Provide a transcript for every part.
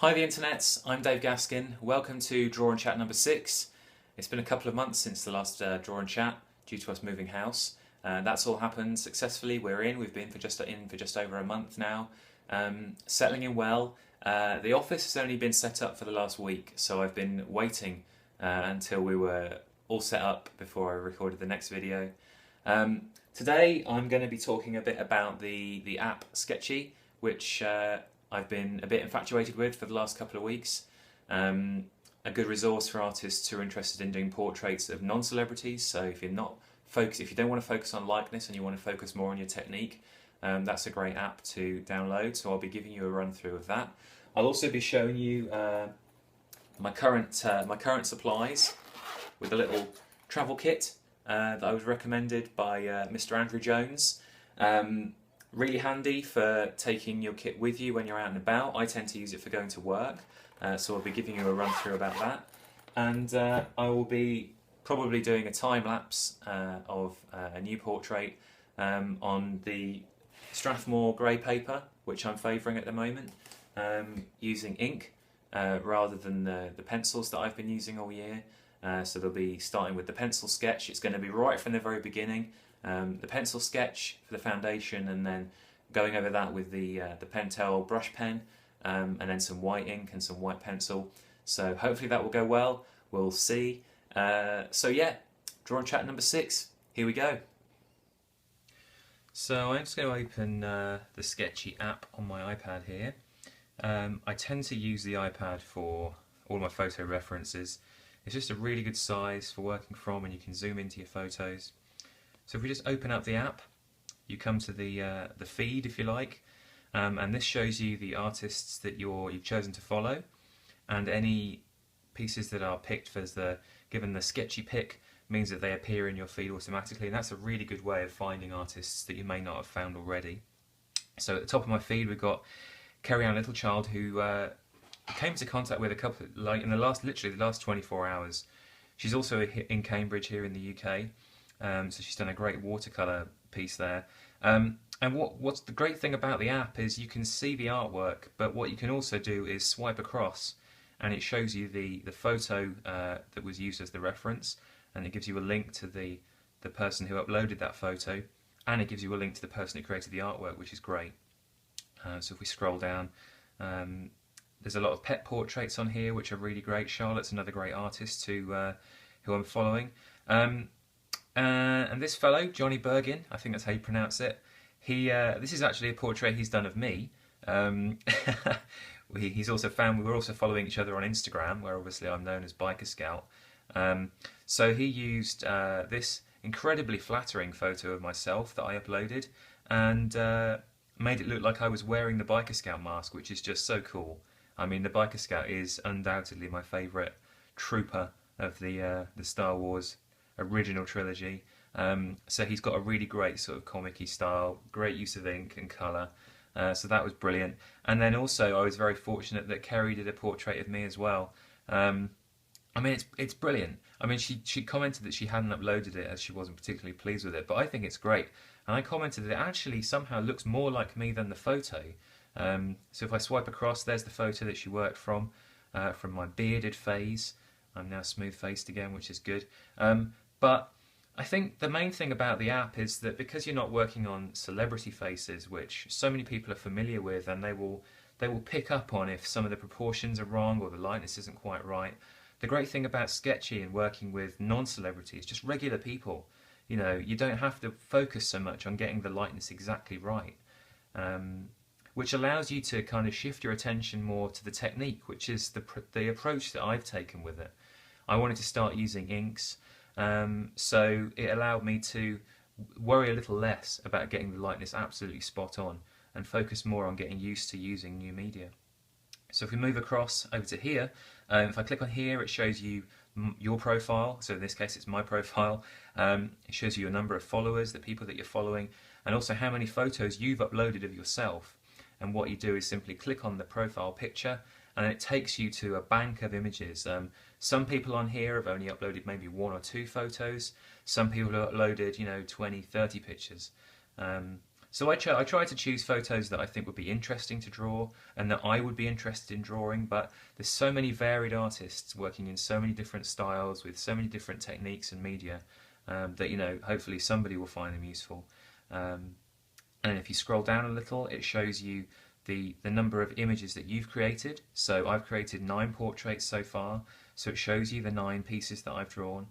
Hi the internets, I'm Dave Gaskin. Welcome to Draw and Chat number 6. It's been a couple of months since the last Draw and Chat due to us moving house. That's all happened successfully. We've been for just over a month now. Settling in well. The office has only been set up for the last week, so I've been waiting until we were all set up before I recorded the next video. Today I'm going to be talking a bit about the app Sketchy, which I've been a bit infatuated with for the last couple of weeks. A good resource for artists who are interested in doing portraits of non-celebrities. So if you don't want to focus on likeness and you want to focus more on your technique, that's a great app to download. So I'll be giving you a run through of that. I'll also be showing you my current supplies with a little travel kit that I was recommended by Mr. Andrew Jones. Really handy for taking your kit with you when you're out and about. I tend to use it for going to work, so I'll be giving you a run through about that. And I will be probably doing a time-lapse of a new portrait on the Strathmore grey paper, which I'm favouring at the moment, using ink rather than the pencils that I've been using all year. So they'll be starting with the pencil sketch. It's going to be right from the very beginning. The pencil sketch for the foundation, and then going over that with the Pentel brush pen, and then some white ink and some white pencil. So hopefully that will go well. We'll see. So yeah, Draw and Chat number 6. Here we go. So I'm just going to open the Sketchy app on my iPad here. I tend to use the iPad for all my photo references. It's just a really good size for working from, and you can zoom into your photos. So if we just open up the app, you come to the feed, if you like, and this shows you the artists that you've chosen to follow, and any pieces that are picked as given the Sketchy pick means that they appear in your feed automatically, and that's a really good way of finding artists that you may not have found already. So at the top of my feed we've got Carrie-Anne Littlechild, who came into contact with a couple in literally the last 24 hours. She's also in Cambridge here in the UK. So she's done a great watercolour piece there. And what's the great thing about the app is you can see the artwork, but what you can also do is swipe across, and it shows you the photo that was used as the reference, and it gives you a link to the person who uploaded that photo, and it gives you a link to the person who created the artwork, which is great. So if we scroll down, there's a lot of pet portraits on here, which are really great. Charlotte's another great artist who I'm following. And this fellow, Johnny Bergin, I think that's how you pronounce it, this is actually a portrait he's done of me. We were also following each other on Instagram, where obviously I'm known as BikerScout. So he used this incredibly flattering photo of myself that I uploaded, and made it look like I was wearing the BikerScout mask, which is just so cool. I mean, the BikerScout is undoubtedly my favourite trooper of the Star Wars original trilogy. So he's got a really great sort of comic-y style, great use of ink and colour, so that was brilliant. And then also I was very fortunate that Kerry did a portrait of me as well. I mean, it's brilliant. I mean, she commented that she hadn't uploaded it as she wasn't particularly pleased with it, but I think it's great. And I commented that it actually somehow looks more like me than the photo. So if I swipe across, there's the photo that she worked from my bearded phase. I'm now smooth-faced again, which is good. But I think the main thing about the app is that because you're not working on celebrity faces, which so many people are familiar with, and they will pick up on if some of the proportions are wrong or the lightness isn't quite right. The great thing about Sketchy and working with non-celebrities, just regular people, you know, you don't have to focus so much on getting the lightness exactly right, which allows you to kind of shift your attention more to the technique, which is the approach that I've taken with it. I wanted to start using inks. So it allowed me to worry a little less about getting the lightness absolutely spot on and focus more on getting used to using new media. So if we move across over to here, if I click on here, it shows you your profile. So in this case it's my profile. It shows you a number of followers, the people that you're following, and also how many photos you've uploaded of yourself. And what you do is simply click on the profile picture, and it takes you to a bank of images. Some people on here have only uploaded maybe 1 or 2 photos. Some people have uploaded, 20, 30 pictures. So I try to choose photos that I think would be interesting to draw and that I would be interested in drawing, but there's so many varied artists working in so many different styles with so many different techniques and media that, you know, hopefully somebody will find them useful. And if you scroll down a little, it shows you the number of images that you've created. So I've created 9 portraits so far, so it shows you the 9 pieces that I've drawn.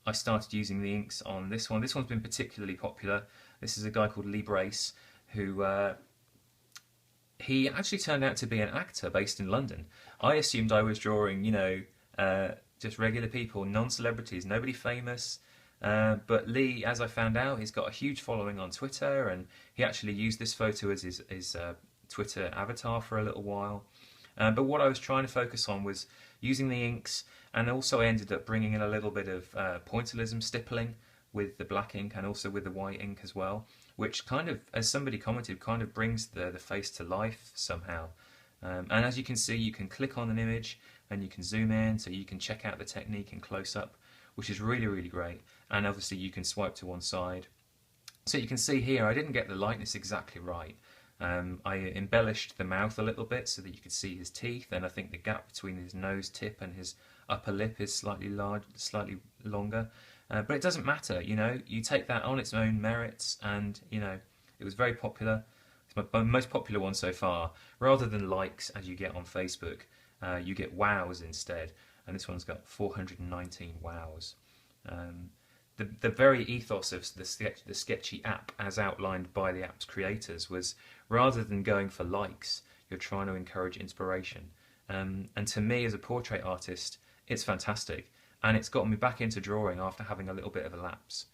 I started using the inks on this one. This one's been particularly popular. This is a guy called Lee Brace, who he actually turned out to be an actor based in London. I assumed I was drawing, you know, just regular people, non-celebrities, nobody famous. But Lee, as I found out, he's got a huge following on Twitter, and he actually used this photo as his Twitter avatar for a little while. But what I was trying to focus on was using the inks, and also I ended up bringing in a little bit of pointillism stippling with the black ink and also with the white ink as well, which kind of, as somebody commented, kind of brings the face to life somehow. And as you can see, you can click on an image and you can zoom in, so you can check out the technique in close-up, which is really, really great. And obviously you can swipe to one side. So you can see here, I didn't get the lightness exactly right. I embellished the mouth a little bit so that you could see his teeth, and I think the gap between his nose tip and his upper lip is slightly large, slightly longer. But it doesn't matter, you know, you take that on its own merits, and, you know, it was very popular. It's my most popular one so far. Rather than likes, as you get on Facebook, you get wows instead, and this one's got 419 wows. The very ethos of the Sketchy app, as outlined by the app's creators, was rather than going for likes, you're trying to encourage inspiration. And to me, as a portrait artist, it's fantastic. And it's got me back into drawing after having a little bit of a lapse.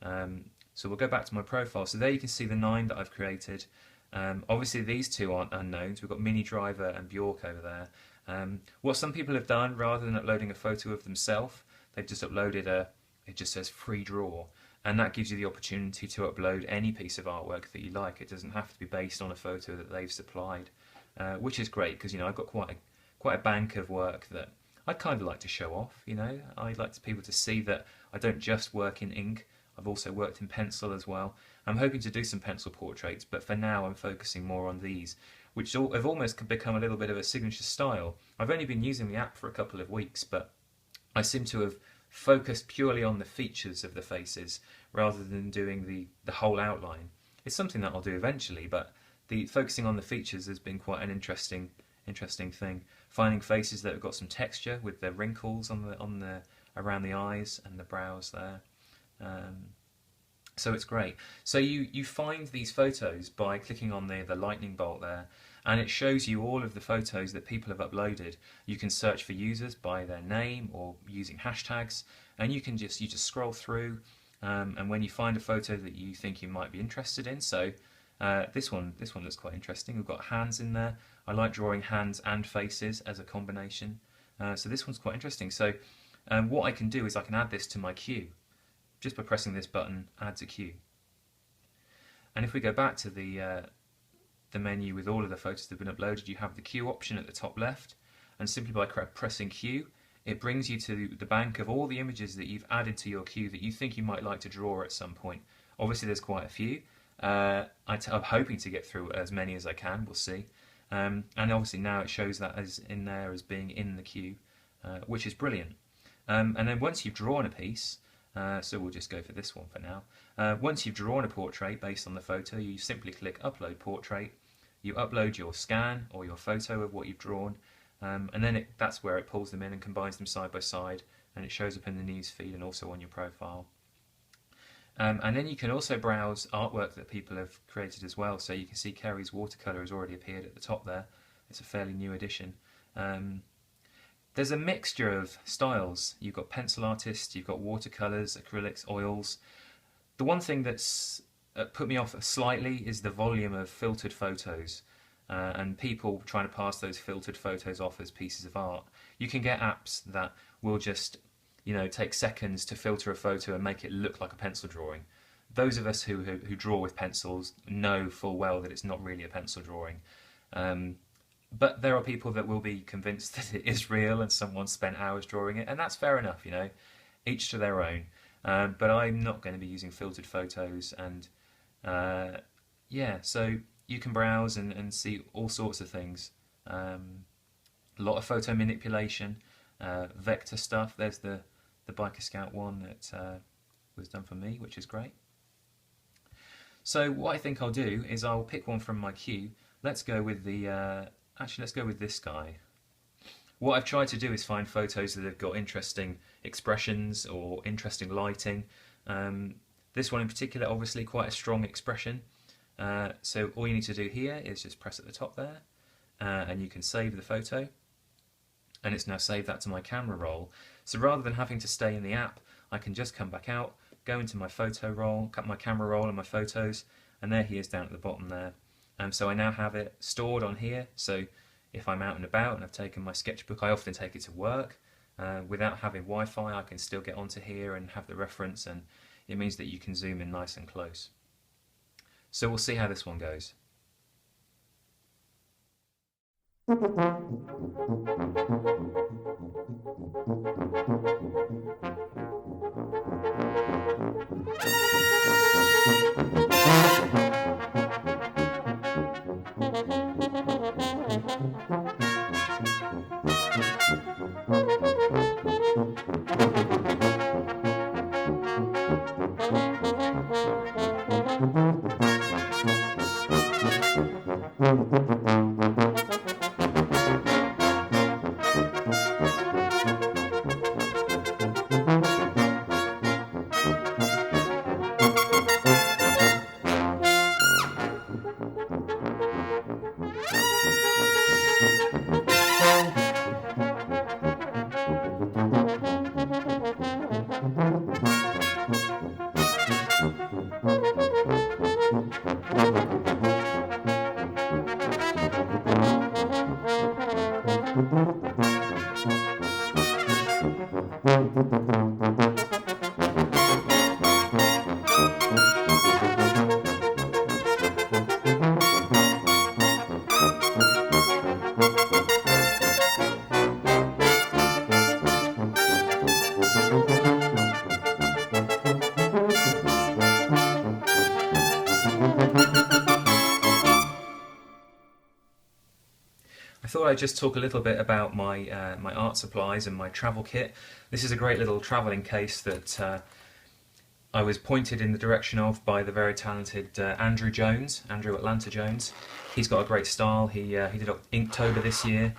So we'll go back to my profile. So there you can see the 9 that I've created. Obviously these 2 aren't unknowns. We've got Mini Driver and Bjork over there. What some people have done, rather than uploading a photo of themselves, they've just uploaded it just says free draw, and that gives you the opportunity to upload any piece of artwork that you like. It doesn't have to be based on a photo that they've supplied, which is great because, you know, I've got quite a bank of work that I'd kind of like to show off. You know, I'd like people to see that I don't just work in ink. I've also worked in pencil as well. I'm hoping to do some pencil portraits, but for now I'm focusing more on these, which have almost become a little bit of a signature style. I've only been using the app for a couple of weeks, but I seem to have focused purely on the features of the faces rather than doing the whole outline. It's something that I'll do eventually, but the focusing on the features has been quite an interesting thing. Finding faces that have got some texture with the wrinkles on the around the eyes and the brows there. So it's great. So you find these photos by clicking on the lightning bolt there, and it shows you all of the photos that people have uploaded. You can search for users by their name or using hashtags, and you just scroll through, and when you find a photo that you think you might be interested in, so this one looks quite interesting. We've got hands in there. I like drawing hands and faces as a combination, so this one's quite interesting. So what I can do is I can add this to my queue. Just by pressing this button, add to queue. And if we go back to the menu with all of the photos that have been uploaded, you have the queue option at the top left, and simply by pressing queue, it brings you to the bank of all the images that you've added to your queue that you think you might like to draw at some point. Obviously there's quite a few. I'm hoping to get through as many as I can, we'll see. And obviously now it shows that as in there as being in the queue, which is brilliant. And then once you've drawn a piece, so we'll just go for this one for now. Once you've drawn a portrait based on the photo, you simply click Upload Portrait. You upload your scan or your photo of what you've drawn, and then that's where it pulls them in and combines them side by side, and it shows up in the news feed and also on your profile. And then you can also browse artwork that people have created as well. So you can see Kerry's watercolour has already appeared at the top there. It's a fairly new addition. There's a mixture of styles. You've got pencil artists, you've got watercolours, acrylics, oils. The one thing that's put me off slightly is the volume of filtered photos, and people trying to pass those filtered photos off as pieces of art. You can get apps that will just, you know, take seconds to filter a photo and make it look like a pencil drawing. Those of us who draw with pencils know full well that it's not really a pencil drawing. But there are people that will be convinced that it is real and someone spent hours drawing it, and that's fair enough, you know, each to their own. But I'm not going to be using filtered photos, and Yeah, so you can browse and see all sorts of things. A lot of photo manipulation, vector stuff. There's the BikerScout one that was done for me, which is great. So what I think I'll do is I'll pick one from my queue. Let's go with the actually let's go with this guy. What I've tried to do is find photos that have got interesting expressions or interesting lighting. This one in particular, obviously quite a strong expression. So all you need to do here is just press at the top there, and you can save the photo. And it's now saved that to my camera roll. So rather than having to stay in the app, I can just come back out, go into my photo roll, cut my camera roll and my photos, and there he is down at the bottom there. So I now have it stored on here. So if I'm out and about and I've taken my sketchbook, I often take it to work. Without having Wi-Fi, I can still get onto here and have the reference, and it means that you can zoom in nice and close. So we'll see how this one goes. I thought I'd just talk a little bit about my my art supplies and my travel kit. This is a great little travelling case that I was pointed in the direction of by the very talented Andrew Atlanta Jones. He's got a great style. He did Inktober this year,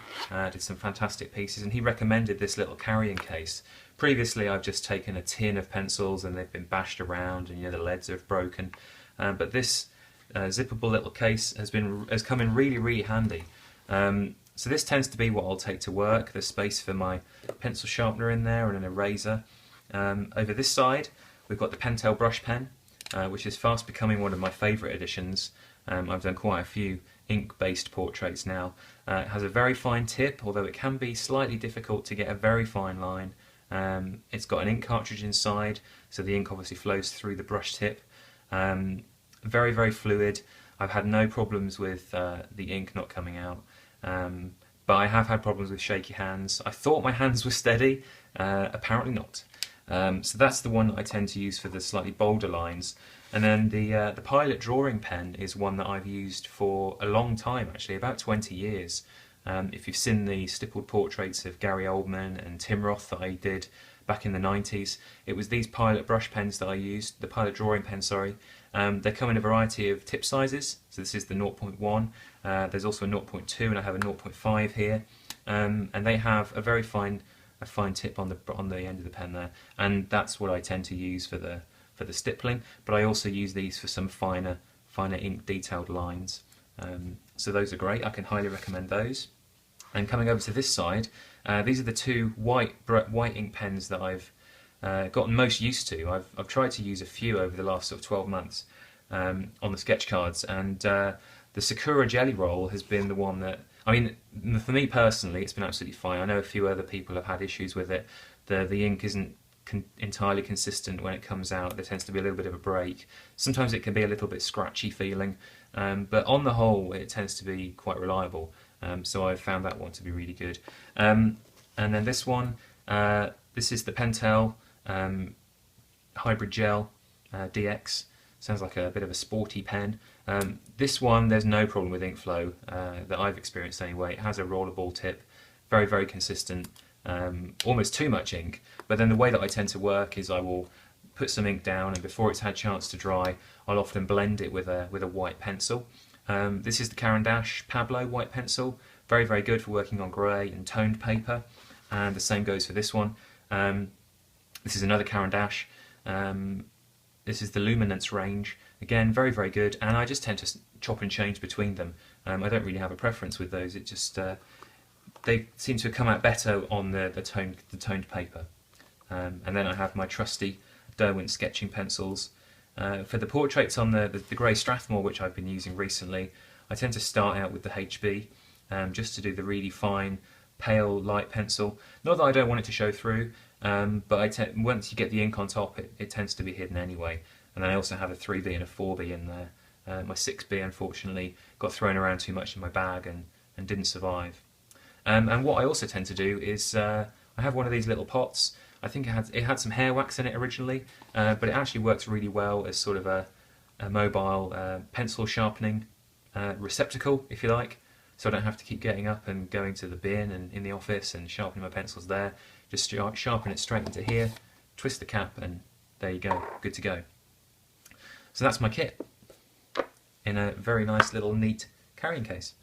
did some fantastic pieces, and he recommended this little carrying case. Previously, I've just taken a tin of pencils and they've been bashed around, and the leads have broken. But this zippable little case has come in really handy. So this tends to be what I'll take to work. There's space for my pencil sharpener in there and an eraser. Over this side, we've got the Pentel brush pen, which is fast becoming one of my favourite additions. I've done quite a few ink-based portraits now. It has a very fine tip, although it can be slightly difficult to get a very fine line. It's got an ink cartridge inside, so the ink obviously flows through the brush tip. Very fluid. I've had no problems with the ink not coming out. But I have had problems with shaky hands. I thought my hands were steady, apparently not. So that's the one that I tend to use for the slightly bolder lines. And then the Pilot drawing pen is one that I've used for a long time, actually, about 20 years. If you've seen the stippled portraits of Gary Oldman and Tim Roth that I did back in the 90s, it was these Pilot brush pens that I used, the Pilot drawing pen, sorry. They come in a variety of tip sizes, so this is the 0.1, there's also a 0.2 and I have a 0.5 here, and they have a very fine tip on the end of the pen there, and that's what I tend to use for the stippling, but I also use these for some finer ink detailed lines. So those are great, I can highly recommend those. And coming over to this side, these are the two white ink pens that I've gotten most used to. I've tried to use a few over the last sort of 12 months on the sketch cards, and the Sakura Jelly Roll has been the one that, I mean, for me personally, it's been absolutely fine. I know a few other people have had issues with it. The ink isn't entirely consistent when it comes out. There tends to be a little bit of a break. Sometimes it can be a little bit scratchy feeling, but on the whole, it tends to be quite reliable. So I've found that one to be really good. And then this one, this is the Pentel Hybrid Gel DX. Sounds like a bit of a sporty pen. This one, there's no problem with ink flow that I've experienced anyway. It has a rollerball tip, very, very consistent, almost too much ink. But then the way that I tend to work is I will put some ink down, and before it's had a chance to dry, I'll often blend it with a white pencil. This is the Caran d'Ache Pablo white pencil, very, very good for working on grey and toned paper, and the same goes for this one. This is another Caran d'Ache. This is the Luminance range, again very, very good, and I just tend to chop and change between them. I don't really have a preference with those, it just they seem to come out better on the toned paper. And then I have my trusty Derwent sketching pencils. For the portraits on the grey Strathmore, which I've been using recently, I tend to start out with the HB, just to do the really fine, pale, light pencil. Not that I don't want it to show through, but once you get the ink on top, it tends to be hidden anyway. And then I also have a 3B and a 4B in there. My 6B, unfortunately, got thrown around too much in my bag and didn't survive. And what I also tend to do is I have one of these little pots. I think it had some hair wax in it originally, but it actually works really well as sort of a mobile pencil sharpening receptacle, if you like. So I don't have to keep getting up and going to the bin and in the office and sharpening my pencils there. Just sharpen it straight into here, twist the cap, and there you go, good to go. So that's my kit in a very nice little neat carrying case.